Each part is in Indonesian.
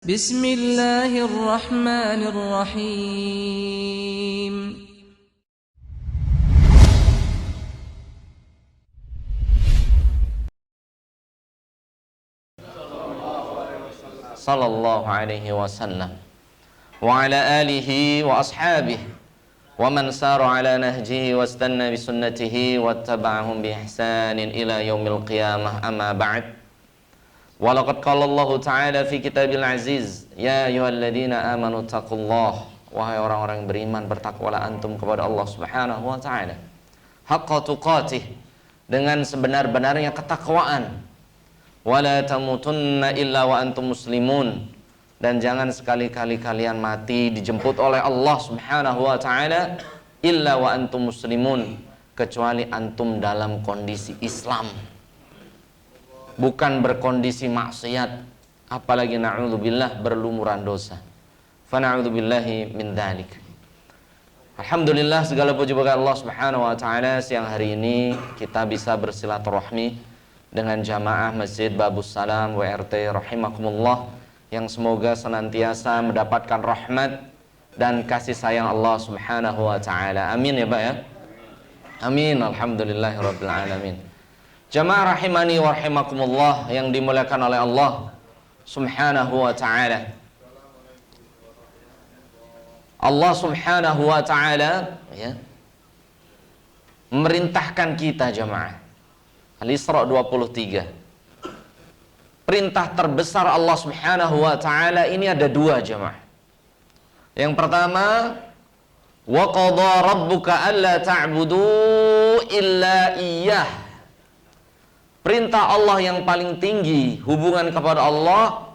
Bismillahirrahmanirrahim. Sallallahu alaihi wasallam wa ala alihi wa ashabihi wa man sara ala nahjihi wastanna bi sunnatihi wattaba'ahum bi ihsanin ila yaumil qiyamah, amma ba'd. Wa laqad qala Allah ta'ala fi kitabil aziz, ya ayyuhalladzina amanu taqullah, wahai orang-orang yang beriman, bertakwalah antum kepada Allah Subhanahu wa ta'ala haqqa tuqatih, dengan sebenar-benarnya ketakwaan. Wala tamutunna illa wa antum muslimun, dan jangan sekali-kali kalian mati dijemput oleh Allah Subhanahu wa ta'ala illa wa antum muslimun, kecuali antum dalam kondisi Islam, bukan berkondisi maksiat, apalagi na'udzubillah berlumuran dosa. Fa na'udzubillahi min dzalik. Alhamdulillah, segala puji bagi Allah Subhanahu wa ta'ala, siang hari ini kita bisa bersilaturahmi dengan jamaah Masjid Babus Salam WRT rahimakumullah, yang semoga senantiasa mendapatkan rahmat dan kasih sayang Allah Subhanahu wa ta'ala. Amin ya Pak ya. Amin. Alhamdulillahirabbil alamin. Jamaah rahimani wa rahimakumullah yang dimuliakan oleh Allah Subhanahu wa ta'ala. Allah Subhanahu wa ta'ala ya, memerintahkan kita jamaah. Al-Isra 23. Perintah terbesar Allah Subhanahu wa ta'ala ini ada dua jamaah. Yang pertama, wa qadha rabbuka alla ta'budu illa iyyah. Perintah Allah yang paling tinggi hubungan kepada Allah,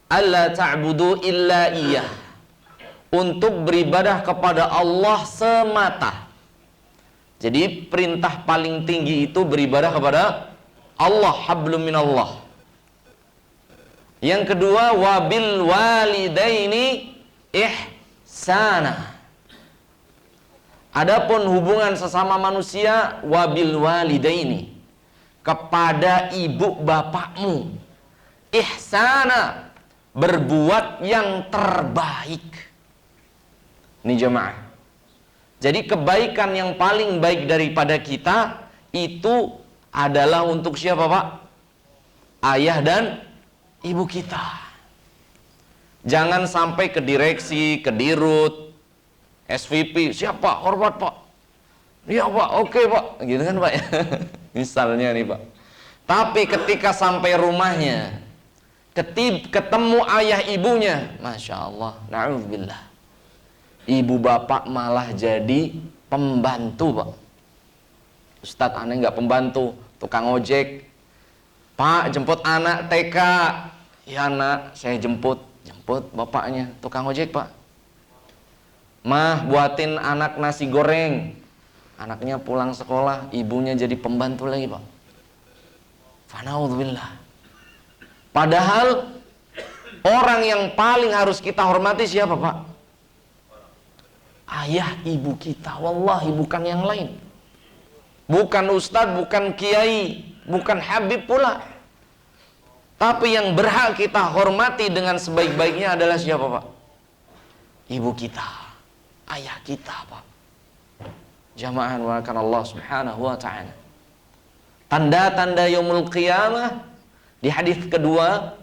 alla ta'budu illa iyyah, untuk beribadah kepada Allah semata. Jadi perintah paling tinggi itu beribadah kepada Allah, hablum minallah. Yang kedua, wabil walidaini ihsana. Adapun hubungan sesama manusia, wabil walidaini, kepada ibu bapakmu, ihsana, berbuat yang terbaik. Ini jemaah. Jadi kebaikan yang paling baik daripada kita itu adalah untuk siapa Pak? Ayah dan ibu kita. Jangan sampai ke direksi, ke dirut, SVP, siapa? Hormat Pak. Iya Pak, oke Pak. Gitu kan Pak ya. Misalnya nih Pak. Tapi ketika sampai rumahnya, ketemu ayah ibunya, Masya Allah, na'udzubillah, ibu bapak malah jadi pembantu Pak. Ustadz, aneh nggak pembantu, tukang ojek. Pak, jemput anak TK. Ya nak, saya jemput bapaknya, tukang ojek Pak. Mah, buatin anak nasi goreng. Anaknya pulang sekolah, ibunya jadi pembantu lagi Pak. Fanaudzubillah. Padahal orang yang paling harus kita hormati siapa Pak? Ayah ibu kita, wallahi, bukan yang lain. Bukan ustadz, bukan kiai, bukan habib pula. Tapi yang berhak kita hormati dengan sebaik-baiknya adalah siapa Pak? Ibu kita, ayah kita Pak. Jamaah melakukan Allah Subhanahu wa ta'ala. Tanda-tanda yaumul qiyamah di hadis kedua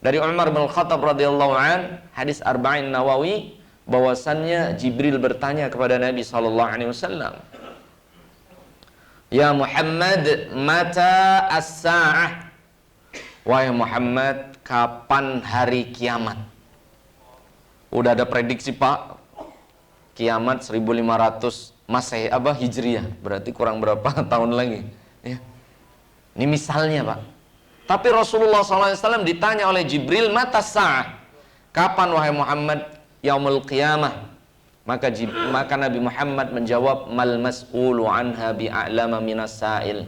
dari Umar bin Khattab radhiyallahu an, hadis Arba'in Nawawi, bahwasannya Jibril bertanya kepada Nabi SAW, ya Muhammad, mata as-sa'ah, wahai Muhammad, kapan hari kiamat? Udah ada prediksi Pak, kiamat 1500 Masehi Hijriah, berarti kurang berapa tahun lagi ya. Ini misalnya Pak. Tapi Rasulullah SAW ditanya oleh Jibril, mata as-sa'ah, kapan wahai Muhammad yaumul qiyamah? Maka Nabi Muhammad menjawab, mal mas'ulu anha bi'a'lama minas sa'il.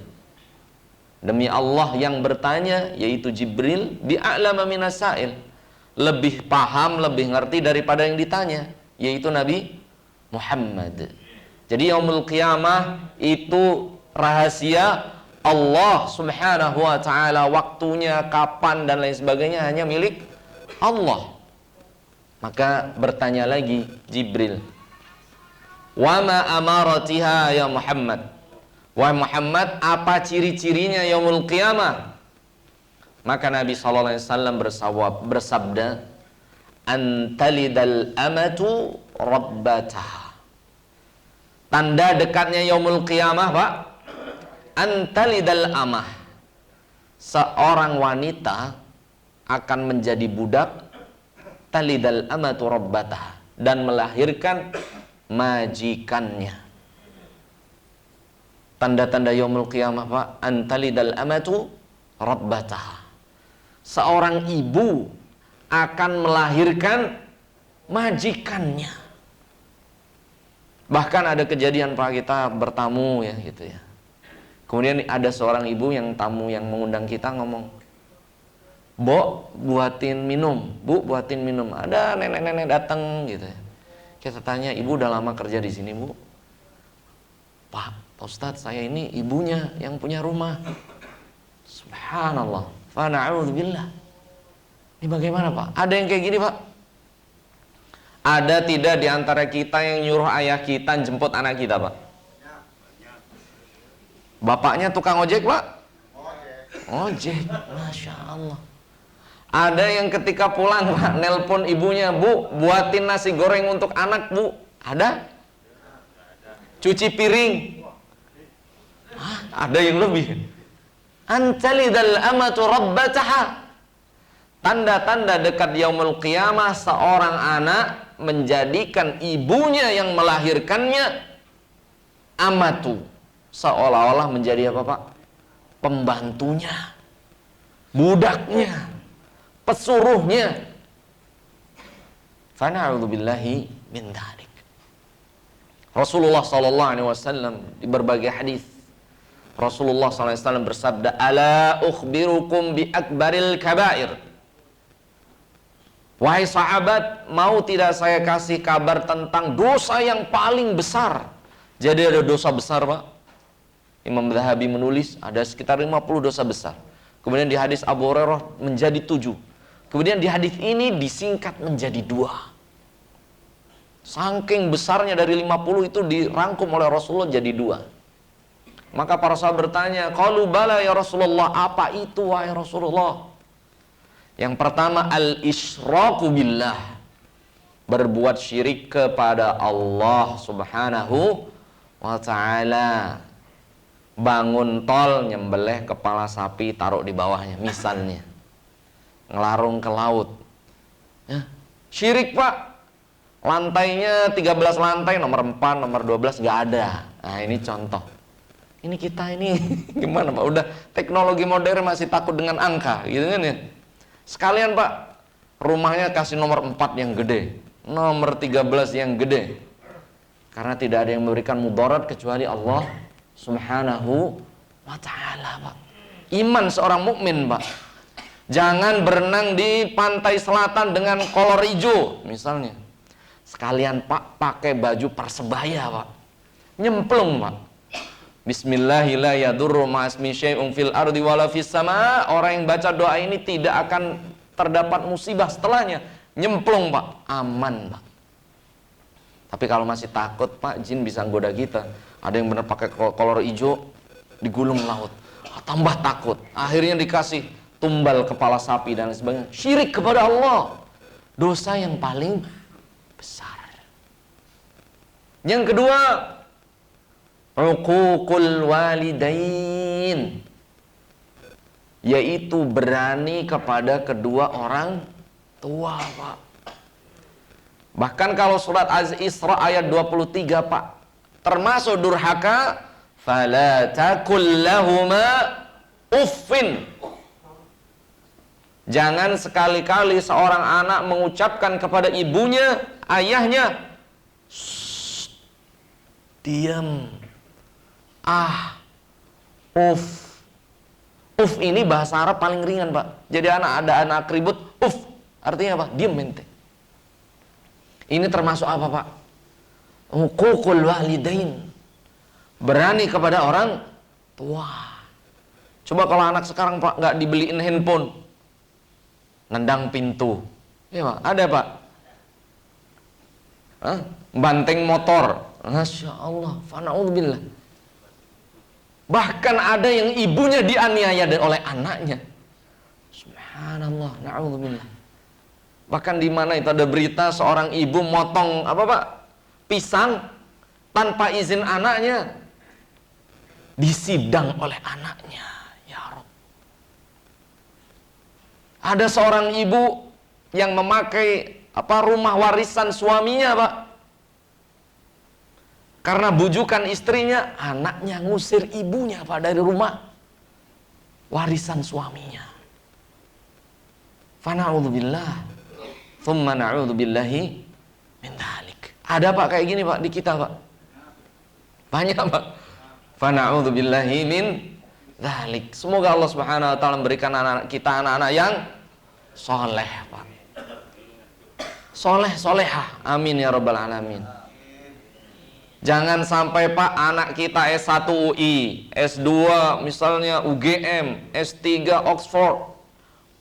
Demi Allah, yang bertanya yaitu Jibril, bi'a'lama minas sa'il, lebih paham, lebih ngerti daripada yang ditanya, yaitu Nabi Muhammad. Jadi yaumul qiyamah itu rahasia Allah Subhanahu wa ta'ala. Waktunya, kapan dan lain sebagainya hanya milik Allah. Maka bertanya lagi Jibril, wa ma amaratiha ya Muhammad. Wahai Muhammad, apa ciri-cirinya yaumul qiyamah? Maka Nabi SAW bersabda, antalidal amatu rabbataha. Tanda dekatnya yaumul qiyamah, Pak, antalidal amah, seorang wanita akan menjadi budak, talidal amatu rabbataha, dan melahirkan majikannya. Tanda-tanda yaumul qiyamah, Pak, antalidal amatu rabbataha, seorang ibu akan melahirkan majikannya. Bahkan ada kejadian, Pak, kita bertamu ya gitu ya. Kemudian ada seorang ibu yang tamu yang mengundang kita ngomong, "Bo, buatin minum, Bu, buatin minum." Ada nenek-nenek datang gitu ya. Kita tanya, "Ibu udah lama kerja di sini, Bu?" Pak Ustadz, saya ini ibunya yang punya rumah." Subhanallah. Fa na'udzubillah. Ini bagaimana, Pak? Ada yang kayak gini, Pak? Ada tidak di antara kita yang nyuruh ayah kita jemput anak kita, Pak? Bapaknya tukang ojek, Pak? Ojek. Masya Allah. Ada yang ketika pulang, Pak, nelpon ibunya, "Bu, buatin nasi goreng untuk anak, Bu." Ada? Cuci piring. Hah, ada yang lebih. Antalidal amatu rabbataha. Tanda-tanda dekat yaumul qiyamah, seorang anak menjadikan ibunya yang melahirkannya amatu, seolah-olah menjadi apa, Pak? Pembantunya, budaknya, pesuruhnya. Fa na'udzubillahi min dzalik. Rasulullah SAW di berbagai hadis, Rasulullah SAW bersabda, "Ala ukhbirukum bi akbaril kabair." Wahai sahabat, mau tidak saya kasih kabar tentang dosa yang paling besar? Jadi ada dosa besar, Pak. Imam Zahabi menulis ada sekitar 50 dosa besar. Kemudian di hadis Abu Hurairah menjadi 7. Kemudian di hadis ini disingkat menjadi 2. Saking besarnya dari 50 itu dirangkum oleh Rasulullah jadi 2. Maka para sahabat bertanya, "Qalu bala ya Rasulullah." Apa itu, wahai Rasulullah? Yang pertama, al-isyraku billah, berbuat syirik kepada Allah Subhanahu wa ta'ala. Bangun tol, nyembelih kepala sapi, taruh di bawahnya misalnya. Ngelarung ke laut. Ya, syirik, Pak. Lantainya 13 lantai, nomor 4, nomor 12 gak ada. Nah, ini contoh. Ini kita ini gimana, Pak? Udah teknologi modern masih takut dengan angka, gitu kan ya? Sekalian, Pak, rumahnya kasih nomor 4 yang gede, nomor 13 yang gede. Karena tidak ada yang memberikan mudarat kecuali Allah Subhanahu wa ta'ala, Pak. Iman seorang mukmin, Pak. Jangan berenang di pantai selatan dengan kolor hijau misalnya. Sekalian, Pak, pakai baju Persebaya, Pak. Nyemplung, Pak. Bismillahirrahmanirrahim, ma'asmi syai'un fil ardi wala fis sama. Orang yang baca doa ini tidak akan terdapat musibah setelahnya. Nyemplung, Pak. Aman, Pak. Tapi kalau masih takut, Pak, jin bisa goda kita. Ada yang benar pakai kolor hijau, digulung laut. Tambah takut. Akhirnya dikasih tumbal kepala sapi dan sebagainya. Syirik kepada Allah. Dosa yang paling besar. Yang kedua, uququl walidain, yaitu berani kepada kedua orang tua, Pak. Bahkan kalau surat Az-Isra ayat 23, Pak, termasuk durhaka, fala taqul lahuma uffin. Jangan sekali-kali seorang anak mengucapkan kepada ibunya, ayahnya, diam. Uff. Uff ini bahasa Arab paling ringan, Pak. Jadi ada anak ribut, uff. Artinya apa? Diam ente. Ini termasuk apa, Pak? Uququl walidain. Berani kepada orang tua. Coba kalau anak sekarang, Pak, nggak dibeliin handphone, nendang pintu, Ya, Pak. Ada, Pak. Hah? Banteng motor. Masya Allah. Fana'udzubillah. Bahkan ada yang ibunya dianiaya oleh anaknya. Subhanallah. Na'udzubillah. Bahkan di mana itu ada berita seorang ibu motong apa, Pak? Pisang tanpa izin anaknya. Disidang oleh anaknya. Ya Rabb. Ada seorang ibu yang memakai rumah warisan suaminya, Pak. Karena bujukan istrinya, anaknya ngusir ibunya, Pak, dari rumah warisan suaminya. Fana'udzubillah. Thumma na'udzubillahi min dhalik. Ada, Pak, kayak gini, Pak, di kita, Pak. Banyak, Pak. Fana'udzubillahi min dhalik. Semoga Allah Subhanahu wa taala memberikan anak-anak kita anak-anak yang soleh, Pak. Soleh, solehah. Amin ya rabbal alamin. Jangan sampai, Pak, anak kita S1 UI, S2 misalnya UGM, S3 Oxford,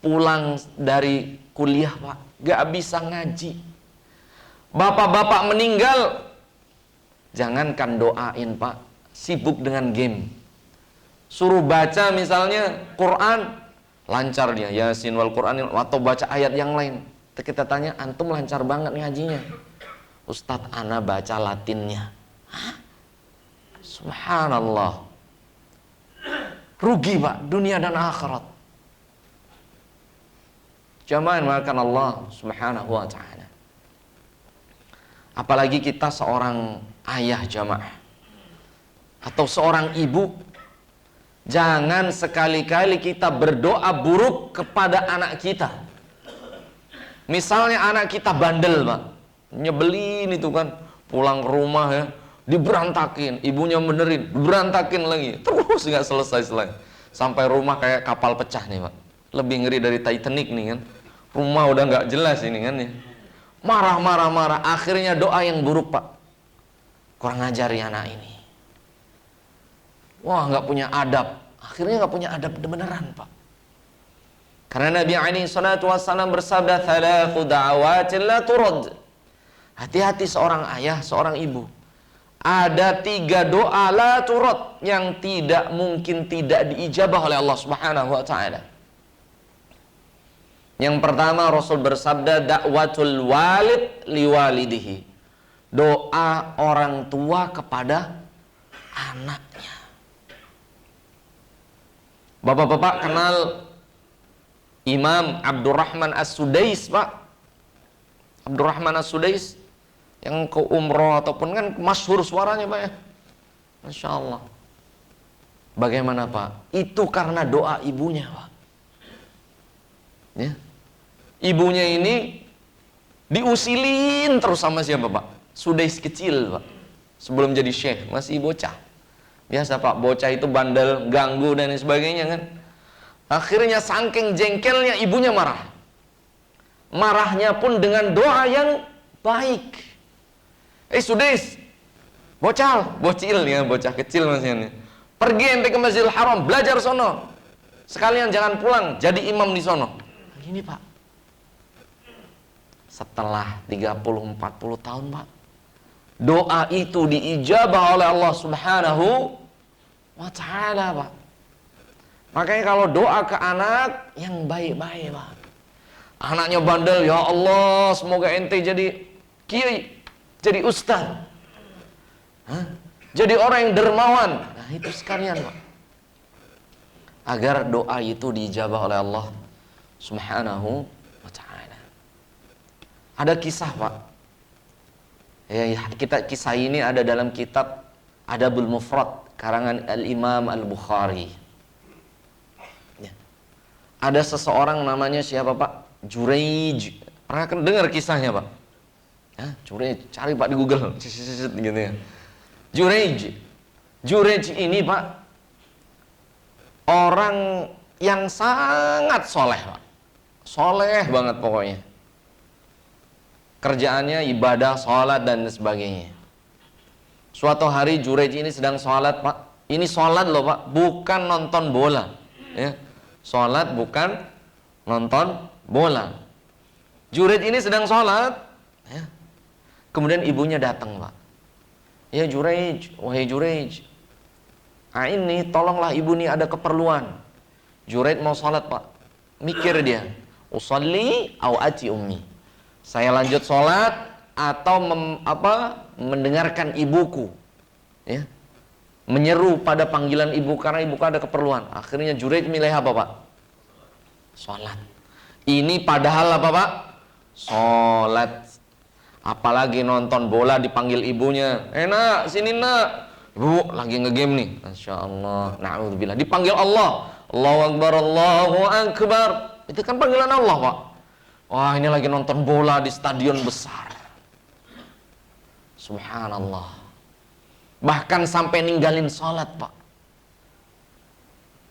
pulang dari kuliah, Pak, gak bisa ngaji. Bapak-bapak meninggal, jangankan doain, Pak, sibuk dengan game. Suruh baca misalnya Quran, lancar dia, Yasin wal Quran, atau baca ayat yang lain. Kita tanya, antum lancar banget ngajinya. Ustadz, ana baca Latinnya. Hah? Subhanallah. Rugi, Pak, dunia dan akhirat. Jamaah makan Allah Subhanahu wa ta'ala. Apalagi kita seorang ayah, jamaah, atau seorang ibu, jangan sekali-kali kita berdoa buruk kepada anak kita. Misalnya anak kita bandel, Pak, nyebelin itu kan, pulang ke rumah ya, diberantakin, ibunya benerin, berantakin lagi, terus nggak selesai-selesai, sampai rumah kayak kapal pecah nih, Pak. Lebih ngeri dari Titanic nih kan, rumah udah nggak jelas ini kan ya, marah, akhirnya doa yang buruk, Pak. Kurang ngajari anak ini, wah nggak punya adab, akhirnya nggak punya adab beneran, Pak. Karena Nabi alaihi salatu wassalam bersabda, "Thalathu da'awatin la turad." Hati-hati seorang ayah, seorang ibu. Ada 3 doa la turad yang tidak mungkin tidak diijabah oleh Allah Subhanahu wa taala. Yang pertama, Rasul bersabda, "Da'watul walid liwalidihi." Doa orang tua kepada anaknya. Bapak-bapak kenal Imam Abdurrahman As-Sudais, Pak? Abdurrahman As-Sudais yang ke umroh ataupun kan masyhur suaranya, Pak ya. Masya Allah. Bagaimana, Pak? Itu karena doa ibunya, Pak. Ya. Ibunya ini diusilin terus sama siapa, Pak? Sudais kecil, Pak. Sebelum jadi syekh, masih bocah. Biasa, Pak, bocah itu bandel, ganggu dan sebagainya kan. Akhirnya saking jengkelnya ibunya marah. Marahnya pun dengan doa yang baik. Sudais, bocil ya, bocah kecil masih. Pergi ente ke Masjidil Haram, belajar sono. Sekalian jangan pulang, jadi imam di sono. Gini, Pak. Setelah 30-40 tahun, Pak, doa itu diijabah oleh Allah Subhanahu wa ta'ala, Pak. Makanya kalau doa ke anak yang baik-baik, Pak. Anaknya bandel, ya Allah, semoga ente jadi kiai, jadi ustaz, jadi orang yang dermawan. Nah, itu sekalian, Pak. Agar doa itu diijabah oleh Allah Subhanahu wa ta'ala. Ada kisah, Pak. Kisah ini ada dalam kitab Adabul Mufrad karangan Al-Imam Al-Bukhari. Ada seseorang namanya siapa, Pak? Juraij. Pernah dengar kisahnya, Pak? Juraij, cari, Pak, di Google. Gitu ya. Juraij ini, Pak, orang yang sangat soleh, Pak. Soleh banget pokoknya. Kerjaannya ibadah, sholat dan sebagainya. Suatu hari Juraij ini sedang sholat, Pak. Ini sholat loh, Pak, bukan nonton bola. Ya. Sholat bukan nonton bola. Juraij ini sedang sholat, ya. Kemudian ibunya datang, Pak. Ya Juraij, wahai Juraij, ini tolonglah ibu nih ada keperluan. Juraij mau sholat, Pak. Mikir dia, usolli au ati ummi. Saya lanjut sholat atau mendengarkan ibuku, ya. Menyeru pada panggilan ibu karena ibuku ada keperluan. Akhirnya Juraij milih apa, Pak? Sholat. Ini padahal apa, Pak? Sholat. Apalagi nonton bola dipanggil ibunya, nak sini nak, ibu lagi ngegame nih, Masya Allah, na'udzubillah, dipanggil Allah, Allahu Akbar, Allahu Akbar, itu kan panggilan Allah, Pak. Wah, ini lagi nonton bola di stadion besar, subhanallah, bahkan sampai ninggalin sholat, Pak.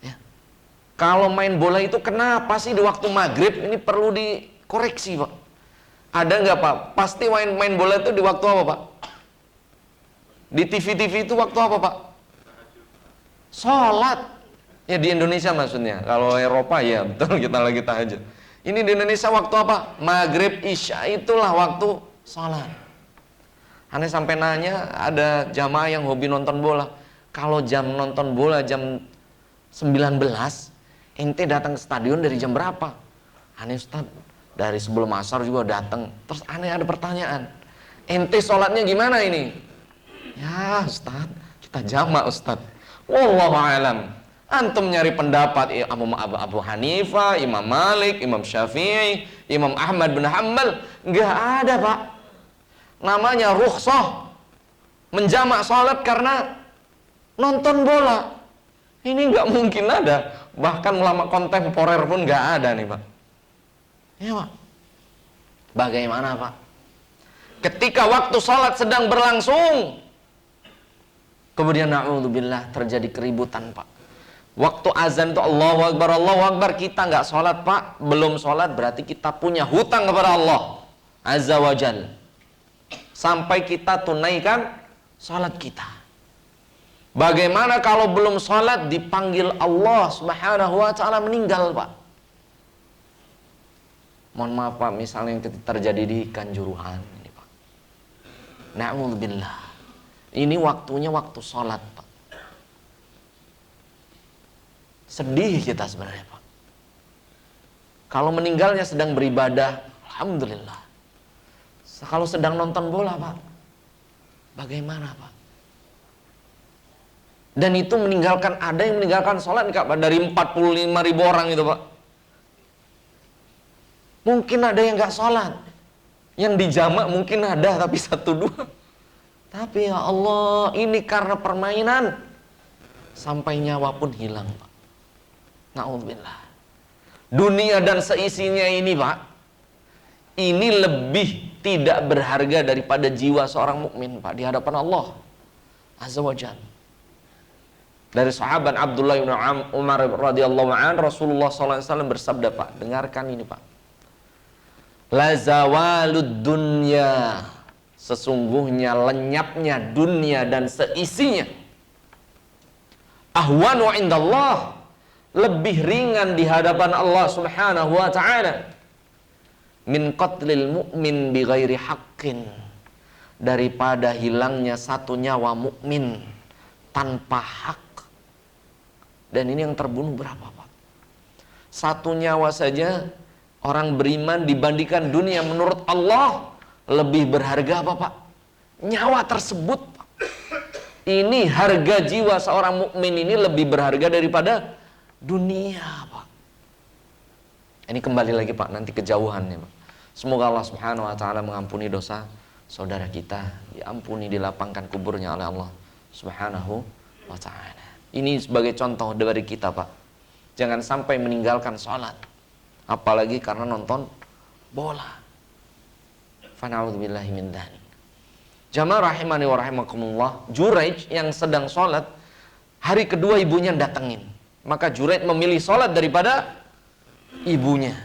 Ya. Kalau main bola itu kenapa sih di waktu maghrib ini perlu dikoreksi, Pak? Ada nggak, Pak? Pasti main bola itu di waktu apa, Pak? Di TV-TV itu waktu apa, Pak? Sholat. Ya di Indonesia maksudnya. Kalau Eropa ya betul, kita lagi tahajud. Ini di Indonesia waktu apa? Maghrib, Isya, itulah waktu sholat. Aneh sampai nanya, ada jamaah yang hobi nonton bola. Kalau jam nonton bola jam 19, ente datang ke stadion dari jam berapa? Aneh, Ustaz, dari sebelum asar juga datang. Terus aneh ada pertanyaan, ente sholatnya gimana ini? Ya Ustaz, kita jamak Ustaz. Wallahu alam. Antum nyari pendapat Abu Hanifah, Imam Malik, Imam Syafi'i, Imam Ahmad bin Hanbal, nggak ada, Pak. Namanya rukhsah menjamak sholat karena nonton bola. Ini nggak mungkin ada. Bahkan ulama kontemporer pun nggak ada nih, Pak. Ya, Pak. Bagaimana, Pak? Ketika waktu sholat sedang berlangsung, kemudian na'udzubillah terjadi keributan, Pak. Waktu azan itu Allahu Akbar, kita nggak sholat, Pak. Belum sholat berarti kita punya hutang kepada Allah Azza wa Jal. Sampai kita tunaikan sholat kita. Bagaimana kalau belum sholat dipanggil Allah Subhanahu wa ta'ala meninggal, Pak? Mohon maaf, Pak, misalnya yang terjadi di Kanjuruhan ini, Pak. Na'udzubillah. Ini waktunya waktu sholat, Pak. Sedih kita sebenarnya, Pak. Kalau meninggalnya sedang beribadah, alhamdulillah. Kalau sedang nonton bola, Pak, bagaimana, Pak? Dan itu meninggalkan, ada yang meninggalkan sholat, Pak, dari 45.000 orang itu, Pak. Mungkin ada yang gak sholat, yang dijamak mungkin ada, tapi 1-2. Tapi ya Allah, ini karena permainan sampai nyawa pun hilang, Pak. Na'udzubillah. Dunia dan seisinya ini, Pak, ini lebih tidak berharga daripada jiwa seorang mukmin, Pak, di hadapan Allah Azza wa Jalla. Dari sahabat Abdullah bin Umar radhiyallahu an, Rasulullah SAW bersabda, Pak, dengarkan ini, Pak. La zawalud dunya, sesungguhnya lenyapnya dunia dan seisinya, ahwanu indallah, lebih ringan di hadapan Allah Subhanahu wa ta'ala, min qatlil mu'min bi ghairi haqqin, daripada hilangnya satu nyawa mukmin tanpa hak. Dan ini yang terbunuh berapa, Pak? Satu nyawa saja orang beriman dibandingkan dunia menurut Allah lebih berharga apa, Pak? Nyawa tersebut, Pak. Ini harga jiwa seorang mukmin ini lebih berharga daripada dunia, Pak. Ini kembali lagi, Pak, nanti kejauhannya, Pak. Semoga Allah Subhanahu wa ta'ala mengampuni dosa saudara kita, diampuni, dilapangkan kuburnya oleh Allah Subhanahu wa ta'ala. Ini sebagai contoh dari kita, Pak. Jangan sampai meninggalkan sholat, apalagi karena nonton bola. Fana'udzubillahi min dzalik. Jamaah rahimani wa rahimakumullah, Juraij yang sedang sholat, hari kedua ibunya datengin. Maka Juraij memilih sholat daripada ibunya.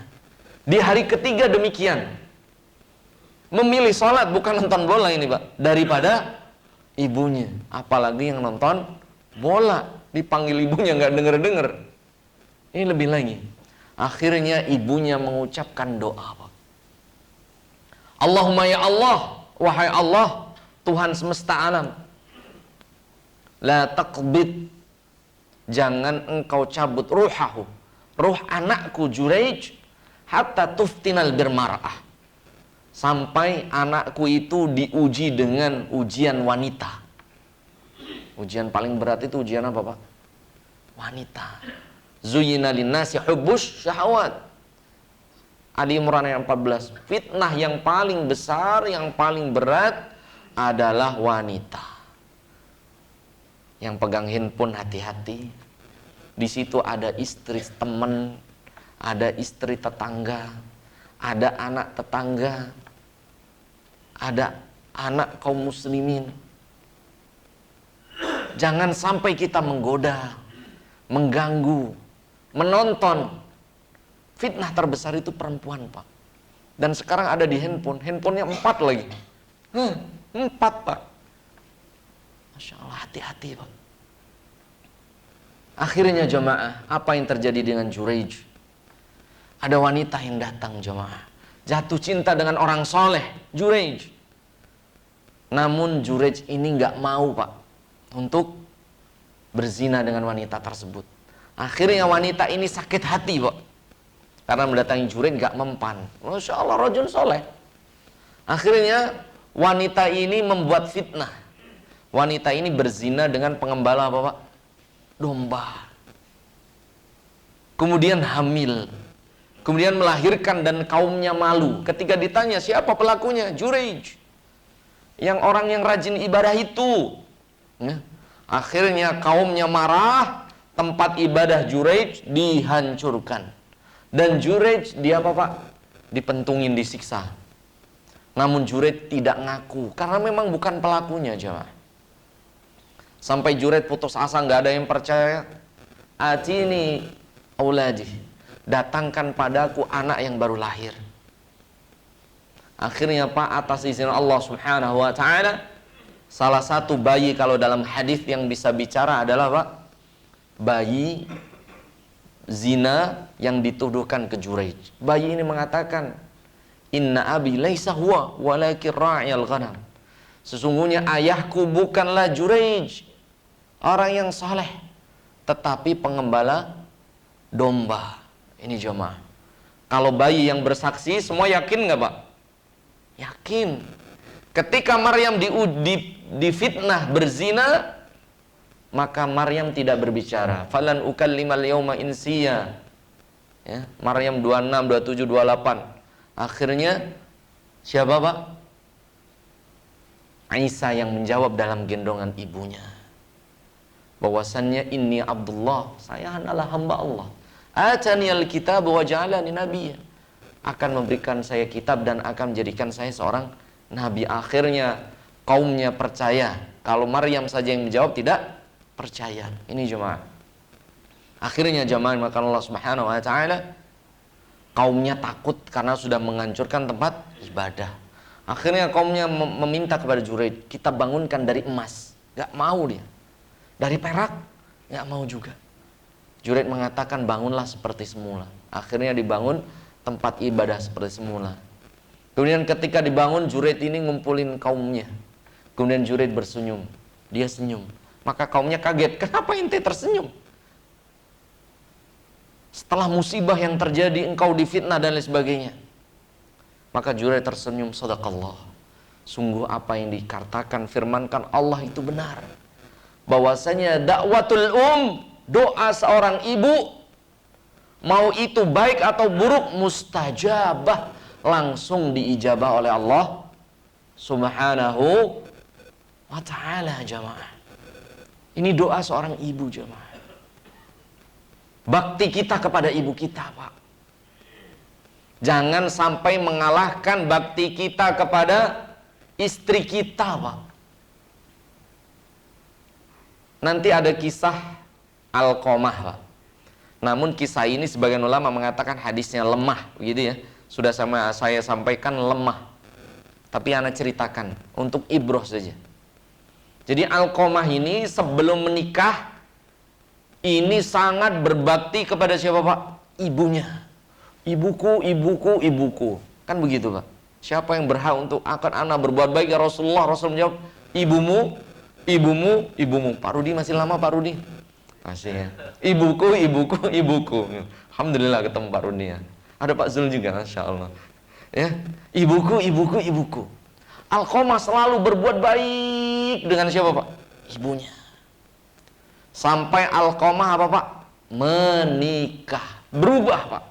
Di hari ketiga demikian, memilih sholat, bukan nonton bola ini, Pak, daripada ibunya. Apalagi yang nonton bola, dipanggil ibunya nggak denger-denger. Ini lebih lagi. Akhirnya ibunya mengucapkan doa, Pak. Allahumma ya Allah, wahai Allah, Tuhan semesta alam, la taqbid, jangan engkau cabut ruhahu, ruh anakku Juraij, hatta tuftinal birmar'ah, sampai anakku itu diuji dengan ujian wanita. Ujian paling berat itu ujian apa, Pak? Wanita. Zuyyina linnasi hubbus syahawat. Ali Imran ayat 14. Fitnah yang paling besar, yang paling berat adalah wanita. Yang pegang handphone hati-hati. Di situ ada istri teman, ada istri tetangga, ada anak tetangga, ada anak kaum muslimin. Jangan sampai kita menggoda, mengganggu, menonton. Fitnah terbesar itu perempuan, Pak. Dan sekarang ada di handphone. Handphonenya 4 lagi. 4, Pak. Masya Allah, hati-hati, Pak. Akhirnya jemaah, apa yang terjadi dengan Juraij? Ada wanita yang datang, jemaah. Jatuh cinta dengan orang soleh, Juraij. Namun Juraij ini nggak mau, Pak, untuk berzina dengan wanita tersebut. Akhirnya wanita ini sakit hati, Pak, karena mendatangi Juraij gak mempan. Masya Allah, rajul soleh. Akhirnya wanita ini membuat fitnah. Wanita ini berzina dengan pengembala apa, Pak? Domba. Kemudian hamil. Kemudian melahirkan dan kaumnya malu. Ketika ditanya siapa pelakunya? Juraij, yang orang yang rajin ibadah itu. Akhirnya kaumnya marah. Tempat ibadah Juraij dihancurkan. Dan Juraij dia apa, Pak? Dipentungin, disiksa. Namun Juraij tidak ngaku karena memang bukan pelakunya, jemaah. Sampai Juraij putus asa, nggak ada yang percaya. Atini auladi, datangkan padaku anak yang baru lahir. Akhirnya, Pak, atas izin Allah Subhanahu wa taala, salah satu bayi, kalau dalam hadis yang bisa bicara adalah, Pak, bayi zina yang dituduhkan ke Juraij. Bayi ini mengatakan, inna abi laisa huwa walakin ra'yal ghanam. Sesungguhnya ayahku bukanlah Juraij, orang yang saleh, tetapi pengembala domba. Ini jemaah. Kalau bayi yang bersaksi, semua yakin nggak, Pak? Yakin. Ketika Maryam difitnah berzina, maka Maryam tidak berbicara. Falan ukallimal yauma insiya. Ya, Maryam 26, 27, 28. Akhirnya siapa, Pak? Isa yang menjawab dalam gendongan ibunya. Bahwasannya inni Abdullah, saya adalah hamba Allah. Ataniyal kitab wa ja'alani nabiyya. Akan memberikan saya kitab dan akan menjadikan saya seorang nabi. Akhirnya kaumnya percaya. Kalau Maryam saja yang menjawab tidak percaya. Ini jemaah. Akhirnya jemaah, maka Allah Subhanahu wa taala, kaumnya takut karena sudah menghancurkan tempat ibadah. Akhirnya kaumnya meminta kepada Juraij, kita bangunkan dari emas. Gak mau dia. Dari perak, gak mau juga. Juraij mengatakan, bangunlah seperti semula. Akhirnya dibangun tempat ibadah seperti semula. Kemudian ketika dibangun, Juraij ini ngumpulin kaumnya. Kemudian Juraij bersenyum. Dia senyum. Maka kaumnya kaget, kenapa ente tersenyum? Setelah musibah yang terjadi, engkau difitnah dan lain sebagainya. Maka Juraij tersenyum, sadaqallah. Sungguh apa yang dikatakan, firmankan Allah itu benar. Bahwasanya dakwatul doa seorang ibu, mau itu baik atau buruk, mustajabah, langsung diijabah oleh Allah Subhanahu wa ta'ala, jamaah. Ini doa seorang ibu, jemaah. Bakti kita kepada ibu kita, Pak. Jangan sampai mengalahkan bakti kita kepada istri kita, Pak. Nanti ada kisah Alqamah, Pak. Namun kisah ini sebagian ulama mengatakan hadisnya lemah, begitu ya. Sudah saya sampaikan lemah. Tapi anak ceritakan untuk ibroh saja. Jadi Alqamah ini sebelum menikah ini sangat berbakti kepada siapa, Pak? Ibunya. Ibuku, ibuku, ibuku. Kan begitu, Pak. Siapa yang berhak untuk akan anak berbuat baik ya Rasulullah? Rasul menjawab, ibumu, ibumu, ibumu. Pak Rudi masih lama Pak Rudi. Masih ya. Ibuku, ibuku, ibuku. Alhamdulillah ketemu Pak Rudi ya. Ada Pak Zul juga, Masya Allah. Ya, ibuku, ibuku, ibuku. Alqamah selalu berbuat baik dengan siapa Pak? Ibunya. Sampai Alqamah apa Pak? Menikah. Berubah Pak.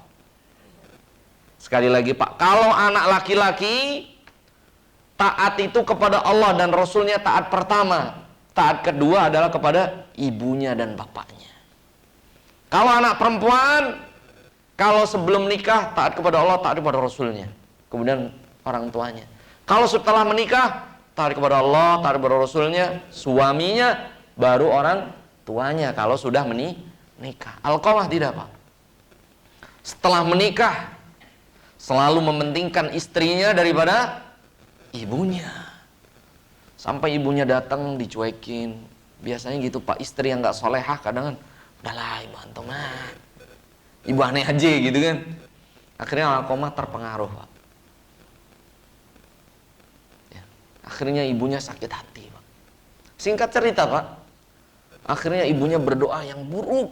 Sekali lagi Pak, kalau anak laki-laki taat itu kepada Allah dan Rasulnya taat pertama. Taat kedua adalah kepada ibunya dan bapaknya. Kalau anak perempuan, kalau sebelum nikah taat kepada Allah, taat kepada Rasulnya, kemudian orang tuanya. Kalau setelah menikah taat kepada Allah, taat kepada Rasulnya, suaminya, baru orang tuanya kalau sudah menikah. Alqamah tidak Pak. Setelah menikah selalu mementingkan istrinya daripada ibunya. Sampai ibunya datang dicuekin. Biasanya gitu Pak, istri yang gak solehah kadang kan, udahlah ibu antum mah, ibu aneh aja gitu kan. Akhirnya Alqamah terpengaruh Pak. Ya. Akhirnya ibunya sakit hati Pak. Singkat cerita Pak, akhirnya ibunya berdoa yang buruk.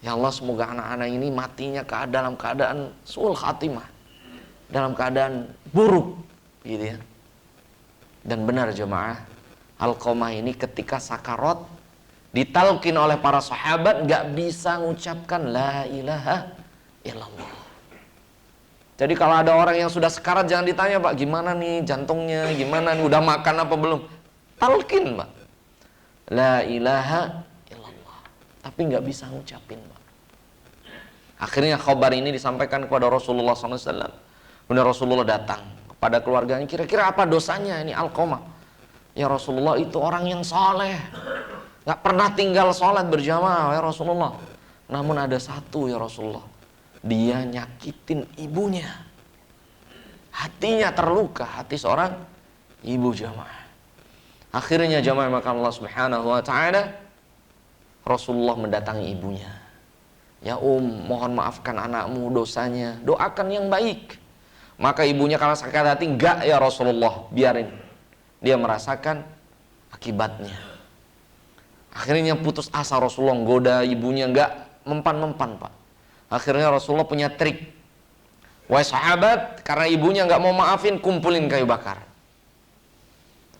Ya Allah, semoga anak-anak ini matinya dalam keadaan suul khatimah, dalam keadaan buruk gitu ya. Dan benar jemaah, Alqamah ini ketika sakarat ditalkin oleh para sahabat gak bisa mengucapkan la ilaha illallah. Jadi kalau ada orang yang sudah sekarat jangan ditanya Pak, gimana nih jantungnya, gimana nih, udah makan apa belum. Talkin Pak, la ilaha illallah, tapi gak bisa ngucapin Pak. Akhirnya khabar ini disampaikan kepada Rasulullah SAW. Kemudian Rasulullah datang kepada keluarganya, kira-kira apa dosanya ini Alqamah? Ya Rasulullah, itu orang yang soleh, gak pernah tinggal sholat berjamaah ya Rasulullah. Namun ada satu ya Rasulullah, dia nyakitin ibunya. Hatinya terluka, hati seorang ibu jamaah. Akhirnya jamaah maka Allah Subhanahu wa ta'ala, Rasulullah mendatangi ibunya. Ya mohon maafkan anakmu dosanya, doakan yang baik. Maka ibunya karena sakit hati, enggak ya Rasulullah, biarin dia merasakan akibatnya. Akhirnya putus asa Rasulullah, goda ibunya, enggak mempan-mempan Pak. Akhirnya Rasulullah punya trik. Wahai sahabat, karena ibunya enggak mau maafin, kumpulin kayu bakar.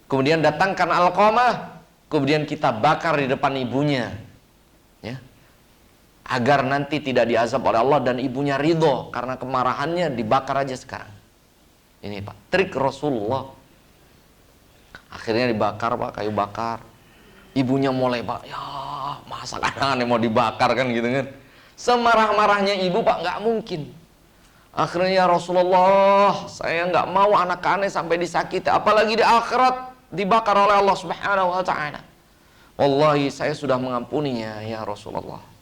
Kemudian datangkan Alqamah, kemudian kita bakar di depan ibunya. Ya. Agar nanti tidak diazab oleh Allah dan ibunya ridho karena kemarahannya, dibakar aja sekarang. Ini Pak, trik Rasulullah. Akhirnya dibakar Pak, kayu bakar. Ibunya mulai Pak, ya masa kadang mau dibakar kan gitu kan. Semarah-marahnya ibu Pak, nggak mungkin. Akhirnya Rasulullah, saya nggak mau anak aneh sampai disakiti, apalagi di akhirat dibakar oleh Allah Subhanahu wa ta'ala. Wallahi saya sudah mengampuninya ya Rasulullah.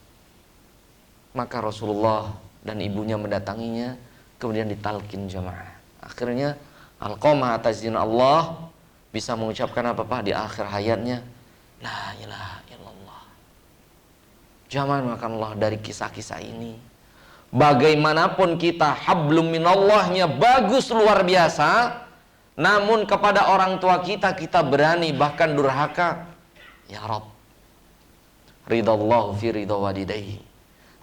Maka Rasulullah dan ibunya mendatanginya, kemudian ditalkin jamaah. Akhirnya Alqamah atas izin Allah bisa mengucapkan apa Pak di akhir hayatnya, la ilaha illallah. Jamaah makanlah dari kisah-kisah ini. Bagaimanapun kita hablum minallahnya bagus luar biasa, namun kepada orang tua kita berani bahkan durhaka. Ya Rabb, ridallahu fi ridha walidayhi.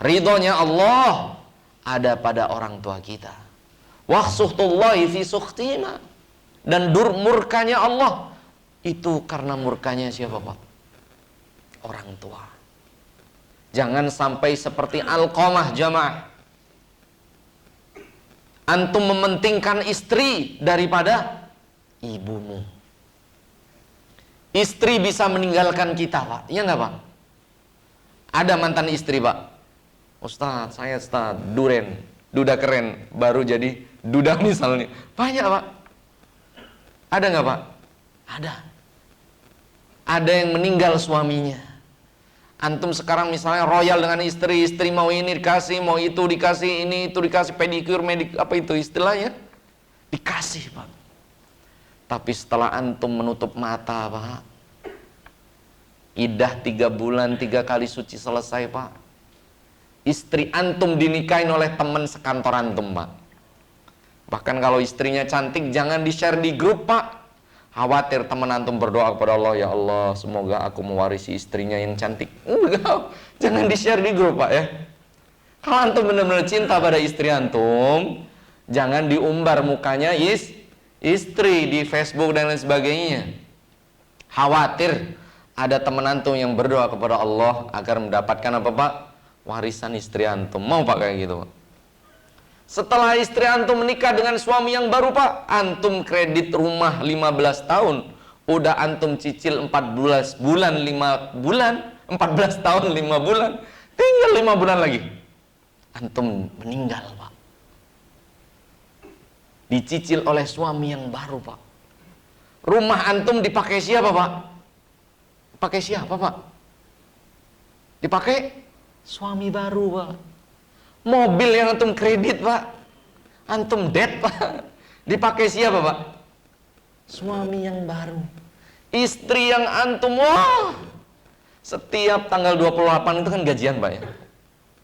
Ridhonya Allah ada pada orang tua kita. Wahsuhtullahi fi sukhtina. Dan murkanya Allah itu karena murkanya siapa Pak? Orang tua. Jangan sampai seperti Alqamah jamaah. Antum mementingkan istri daripada ibumu. Istri bisa meninggalkan kita Pak, iya nggak Pak? Ada mantan istri Pak, Ustaz, saya Ustaz, duda keren, baru jadi duda misalnya. Banyak Pak. Ada nggak Pak? Ada. Ada yang meninggal suaminya. Antum sekarang misalnya royal dengan istri, istri mau ini dikasih, mau itu dikasih, ini itu dikasih, pedikur, apa itu istilahnya? Dikasih Pak. Tapi setelah antum menutup mata Pak, iddah 3 bulan, 3 kali suci selesai Pak, istri antum dinikahin oleh teman sekantor antum Pak. Bahkan kalau istrinya cantik jangan di-share di grup, Pak. Khawatir teman antum berdoa kepada Allah, ya Allah, semoga aku mewarisi istrinya yang cantik. Enggak, jangan di-share di grup, Pak ya. Kalau antum benar-benar cinta pada istri antum, jangan diumbar mukanya istri di Facebook dan lain sebagainya. Khawatir ada teman antum yang berdoa kepada Allah agar mendapatkan apa, Pak? Warisan istri antum. Mau Pak kayak gitu, Pak? Setelah istri antum menikah dengan suami yang baru, Pak, antum kredit rumah 15 tahun, udah antum cicil 14 bulan 5 bulan, 14 tahun 5 bulan, tinggal 5 bulan lagi antum meninggal, Pak. Dicicil oleh suami yang baru, Pak. Rumah antum dipakai siapa, Pak? Pakai siapa, Pak? Dipakai suami baru, Pak. Mobil yang antum kredit, Pak, antum debt, Pak, dipakai siapa, Pak? Suami yang baru. Istri yang antum, wah, setiap tanggal 28 itu kan gajian, Pak ya.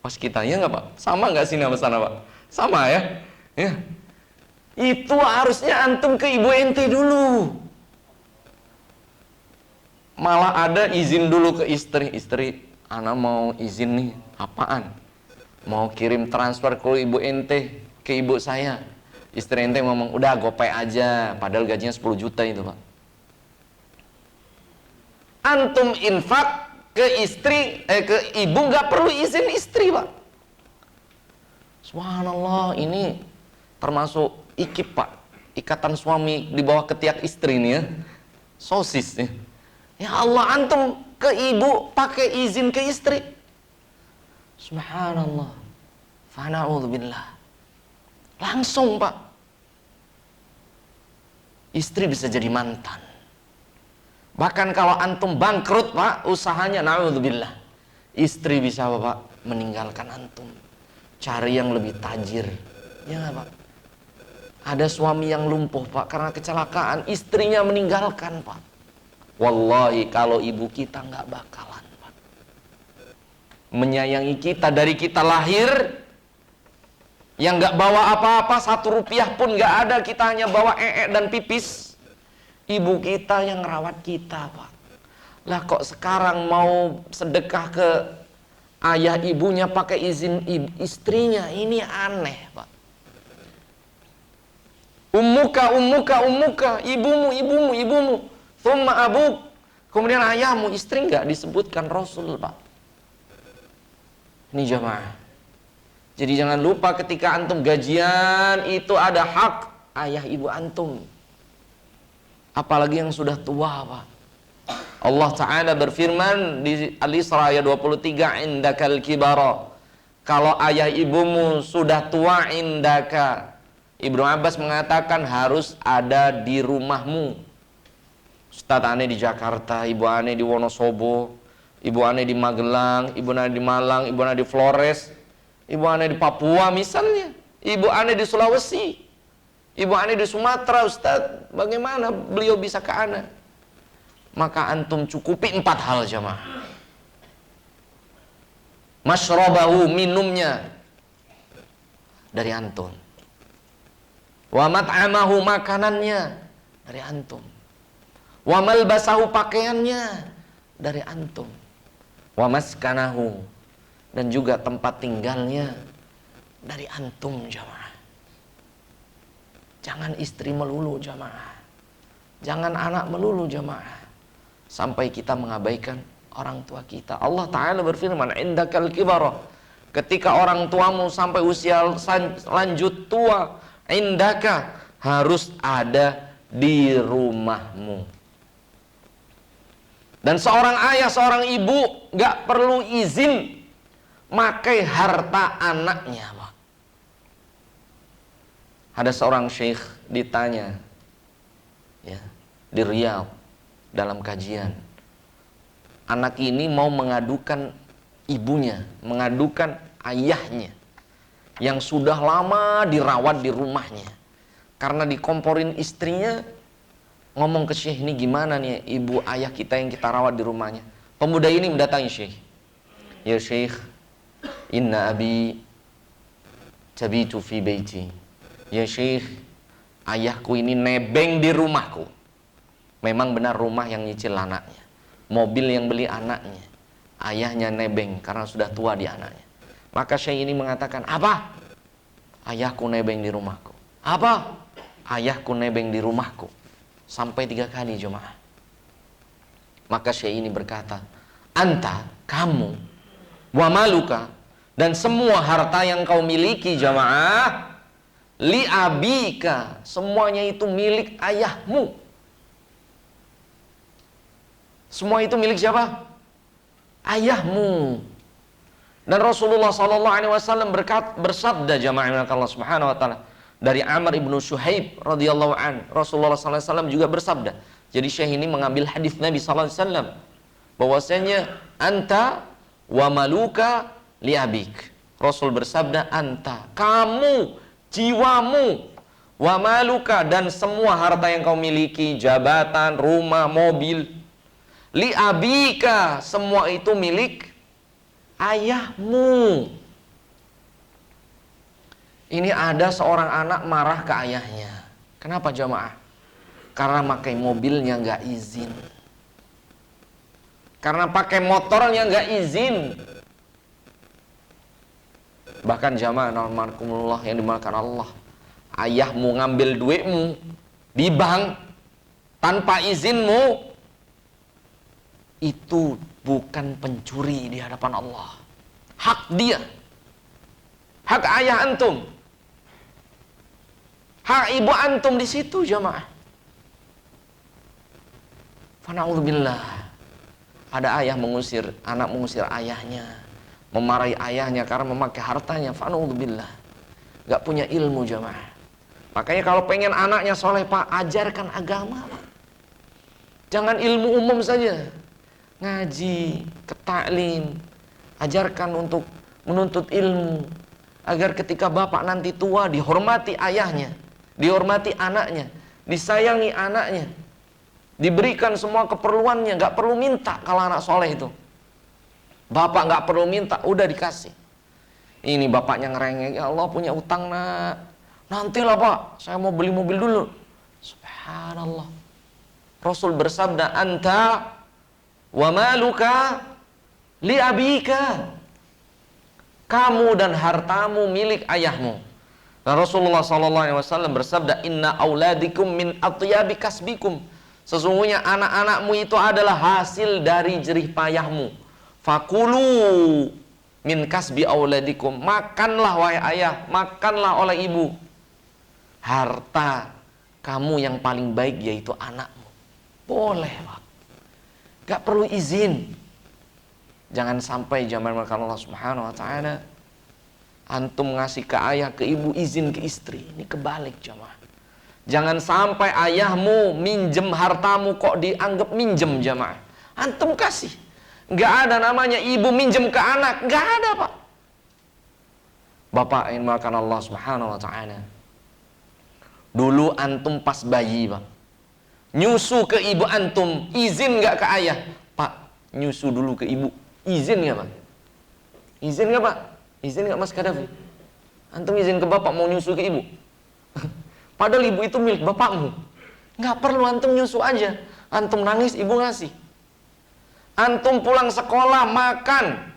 Pas kita, ya nggak, Pak? Sama nggak sini sama sana, Pak? Sama ya? Ya. Itu harusnya antum ke ibu ente dulu. Malah ada izin dulu ke istri. Istri, ana mau izin nih, apaan? Mau kirim transfer ke ibu ente, ke ibu saya. Istri ente ngomong, udah gopay aja, padahal gajinya 10 juta itu, Pak. Antum infak ke istri, ke ibu nggak perlu izin istri, Pak. Subhanallah, ini termasuk IKIP, Pak. Ikatan suami di bawah ketiak istri nih ya. Sosis nih. Ya Allah, antum ke ibu pakai izin ke istri. Subhanallah. Fana'udzubillah. Langsung, Pak. Istri bisa jadi mantan. Bahkan kalau antum bangkrut, Pak, usahanya, na'udzubillah, istri bisa, Pak, meninggalkan antum. Cari yang lebih tajir. Ya nggak, Pak? Ada suami yang lumpuh, Pak, karena kecelakaan. Istrinya meninggalkan, Pak. Wallahi, kalau ibu kita nggak bakalan, Pak, menyayangi kita dari kita lahir, yang nggak bawa apa-apa, 1 rupiah pun nggak ada, kita hanya bawa dan pipis. Ibu kita yang rawat kita, Pak. Lah kok sekarang mau sedekah ke ayah ibunya pakai izin istrinya? Ini aneh, Pak. Ummuka, ibumu. Thumma abuk. Kemudian ayahmu, istri nggak disebutkan Rasul, Pak. Ini jamaah. Jadi jangan lupa ketika antum gajian itu ada hak ayah ibu antum. Apalagi yang sudah tua, Pak. Allah Ta'ala berfirman di Al-Isra ayat 23, indakal kibara. Kalau ayah ibumu sudah tua, indaka. Ibnu Abbas mengatakan harus ada di rumahmu. Ustaz ane di Jakarta, ibu ane di Wonosobo, ibu ane di Magelang, ibu ane di Malang, ibu ane di Flores, ibu ane di Papua misalnya, ibu ane di Sulawesi, ibu ane di Sumatera. Ustaz, bagaimana beliau bisa ke ana? Maka antum cukupi 4 hal, jamaah. Masyrabahu, minumnya dari antum. Wa mat'amahu, makanannya dari antum. Wa malbasahu, pakaiannya dari antum. Wa maskanahu, dan juga tempat tinggalnya dari antum, jamaah. Jangan istri melulu, jamaah. Jangan anak melulu, jamaah. Sampai kita mengabaikan orang tua kita. Allah Ta'ala berfirman, indakal kibara. Ketika orang tuamu sampai usia lanjut tua, indaka, harus ada di rumahmu. Dan seorang ayah, seorang ibu gak perlu izin makai harta anaknya, Pak. Ada seorang syekh ditanya ya, di Riyadh dalam kajian. Anak ini mau mengadukan ibunya, mengadukan ayahnya yang sudah lama dirawat di rumahnya. Karena dikomporin istrinya, ngomong ke syekh, ini gimana nih ibu ayah kita yang kita rawat di rumahnya. Pemuda ini mendatangi syekh. Ya syekh, inna abi tabitu fi baiti. Ya Syekh, ayahku ini nebeng di rumahku. Memang benar rumah yang nyicil anaknya, mobil yang beli anaknya, ayahnya nebeng karena sudah tua di anaknya. Maka Syekh ini mengatakan, apa? Ayahku nebeng di rumahku. Apa? Ayahku nebeng di rumahku. Sampai 3 kali jemaah. Maka Syekh ini berkata, anta, kamu, wa maluka, dan semua harta yang kau miliki jemaah, li abika, semuanya itu milik ayahmu. Semua itu milik siapa? Ayahmu. Dan Rasulullah SAW bersabda jamaah Allah Subhanahu Wa Taala dari Amr ibnu Shuhaib radhiyallahu an. Rasulullah SAW juga bersabda. Jadi Syekh ini mengambil hadis Nabi SAW bahwasanya anta wa maluka li abik. Rasul bersabda, anta, kamu, jiwamu, wa maluka, dan semua harta yang kau miliki, jabatan, rumah, mobil, li abika, semua itu milik ayahmu. Ini ada seorang anak marah ke ayahnya. Kenapa jamaah? Karena pakai mobilnya nggak izin. Karena pakai motornya nggak izin. Bahkan jamaah almarhumullah yang dimuliakan Allah, ayahmu ngambil duitmu di bank tanpa izinmu, itu bukan pencuri di hadapan Allah. Hak dia. Hak ayah antum. Hak ibu antum di situ jamaah. Fana'udzubillah. Ada ayah mengusir, anak mengusir ayahnya, memarahi ayahnya karena memakai hartanya. Fana'udzubillah. Gak punya ilmu jamaah. Makanya kalau pengen anaknya soleh pak, ajarkan agama pak. Jangan ilmu umum saja. Ngaji, ke taklim, ajarkan untuk menuntut ilmu, agar ketika bapak nanti tua dihormati ayahnya, dihormati anaknya, disayangi anaknya, diberikan semua keperluannya, gak perlu minta. Kalau anak soleh itu bapak gak perlu minta, udah dikasih. Ini bapaknya ngerengek, ya Allah punya utang nak, nantilah pak, saya mau beli mobil dulu. Subhanallah. Rasul bersabda, anta wa maluka li abika, kamu dan hartamu milik ayahmu. Dan Rasulullah SAW bersabda, inna auladikum min atyabi kasbikum, sesungguhnya anak-anakmu itu adalah hasil dari jerih payahmu. Fakulu min kasbi auladikum, makanlah wahai ayah, makanlah oleh ibu harta kamu yang paling baik, yaitu anakmu. Boleh pak, gak perlu izin. Jangan sampai zaman Allah Subhanahu Wa Taala antum ngasih ke ayah, ke ibu, izin ke istri. Ini kebalik jamaah. Jangan sampai ayahmu minjem hartamu kok dianggap minjem jamaah. Antum kasih. Gak ada namanya ibu minjem ke anak, gak ada pak. Bapak yang makan Allah Subhanahu Wa Taala, dulu antum pas bayi pak, nyusu ke ibu antum, izin gak ke ayah? Pak, nyusu dulu ke ibu, izin gak pak? Izin gak pak? Izin gak Mas Kadafi? Antum izin ke bapak mau nyusu ke ibu? Padahal ibu itu milik bapakmu. Gak perlu antum nyusu aja. Antum nangis, ibu ngasih. Antum pulang sekolah, makan,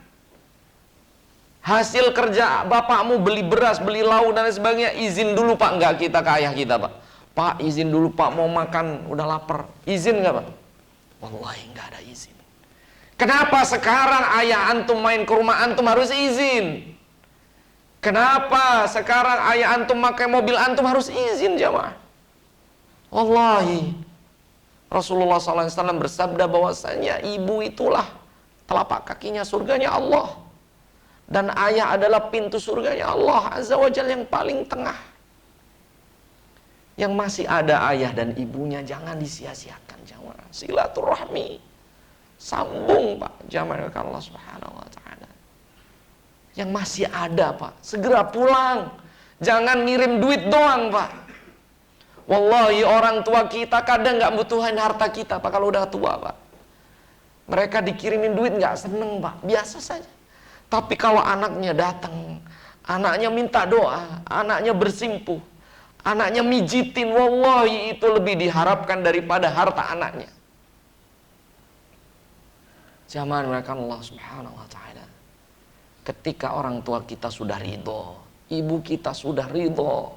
hasil kerja bapakmu beli beras, beli lauk dan sebagainya, izin dulu pak, nggak kita ke ayah kita pak. Pak izin dulu pak, mau makan, udah lapar. Izin nggak pak? Wallahi nggak ada izin. Kenapa sekarang ayah antum main ke rumah antum harus izin? Kenapa sekarang ayah antum pakai mobil antum harus izin jamaah? Wallahi Rasulullah SAW bersabda bahwasanya ibu itulah telapak kakinya surganya Allah, dan ayah adalah pintu surganya Allah Azza wa Jalla yang paling tengah. Yang masih ada ayah dan ibunya jangan disia-siakan jamaah. Silaturahmi, sambung pak, jamaah Allah Subhanahu Wa Taala. Yang masih ada pak, segera pulang, jangan ngirim duit doang pak. Wallahi orang tua kita kadang gak butuhin harta kita pak kalau udah tua pak. Mereka dikirimin duit gak seneng pak, biasa saja. Tapi kalau anaknya datang, anaknya minta doa, anaknya bersimpuh, Anaknya mijitin, wallahi itu lebih diharapkan daripada harta anaknya. Zaman mereka Allah subhanahu wa ta'ala. Ketika orang tua kita sudah ridho, ibu kita sudah ridho,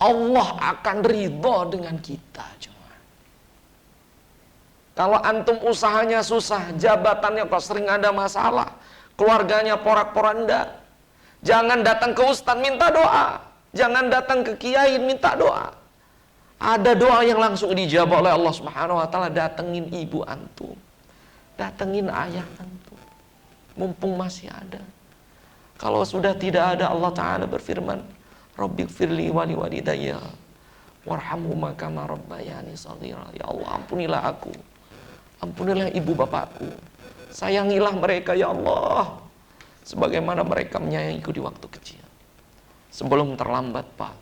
Allah akan ridho dengan kita. Cuma kalau antum usahanya susah, jabatannya kok sering ada masalah, keluarganya porak-poranda, jangan datang ke ustaz minta doa. Jangan datang ke kiai minta doa. Ada doa yang langsung dijawab oleh Allah Subhanahu wa taala. Datengin ibu antum. Datengin ayah antum. Mumpung masih ada. Kalau sudah tidak ada, Allah taala berfirman, Rabbighfirli wa liwalidayya warhamhuma kama rabbayani shaghira. Ya Allah, ampunilah aku. Ampunilah ibu bapakku. Sayangilah mereka ya Allah, sebagaimana mereka menyayangiku di waktu kecil. Sebelum terlambat Pak,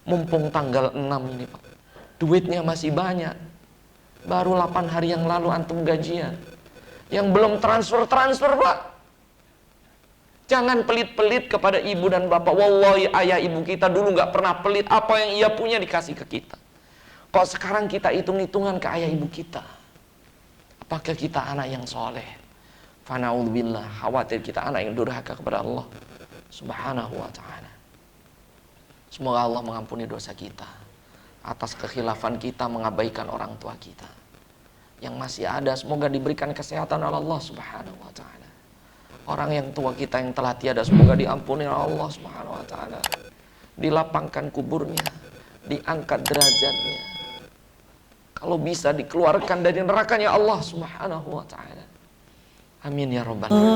mumpung tanggal 6 ini Pak, duitnya masih banyak. Baru 8 hari yang lalu antum gajian. Yang belum transfer Pak. Jangan pelit-pelit kepada ibu dan bapak. Wallahi ayah ibu kita dulu gak pernah pelit. Apa yang ia punya dikasih ke kita. Kok sekarang kita hitung-hitungan ke ayah ibu kita? Apakah kita anak yang soleh? Fana'udzubillah, khawatir kita anak yang durhaka kepada Allah Subhanahu wa ta'ala. Semoga Allah mengampuni dosa kita atas kekhilafan kita mengabaikan orang tua kita. Yang masih ada semoga diberikan kesehatan oleh Allah Subhanahu wa ta'ala. Orang yang tua kita yang telah tiada semoga diampuni oleh Allah Subhanahu wa ta'ala. Dilapangkan kuburnya, diangkat derajatnya. Kalau bisa dikeluarkan dari nerakanya Allah Subhanahu wa ta'ala. Amin ya rabbal alamin.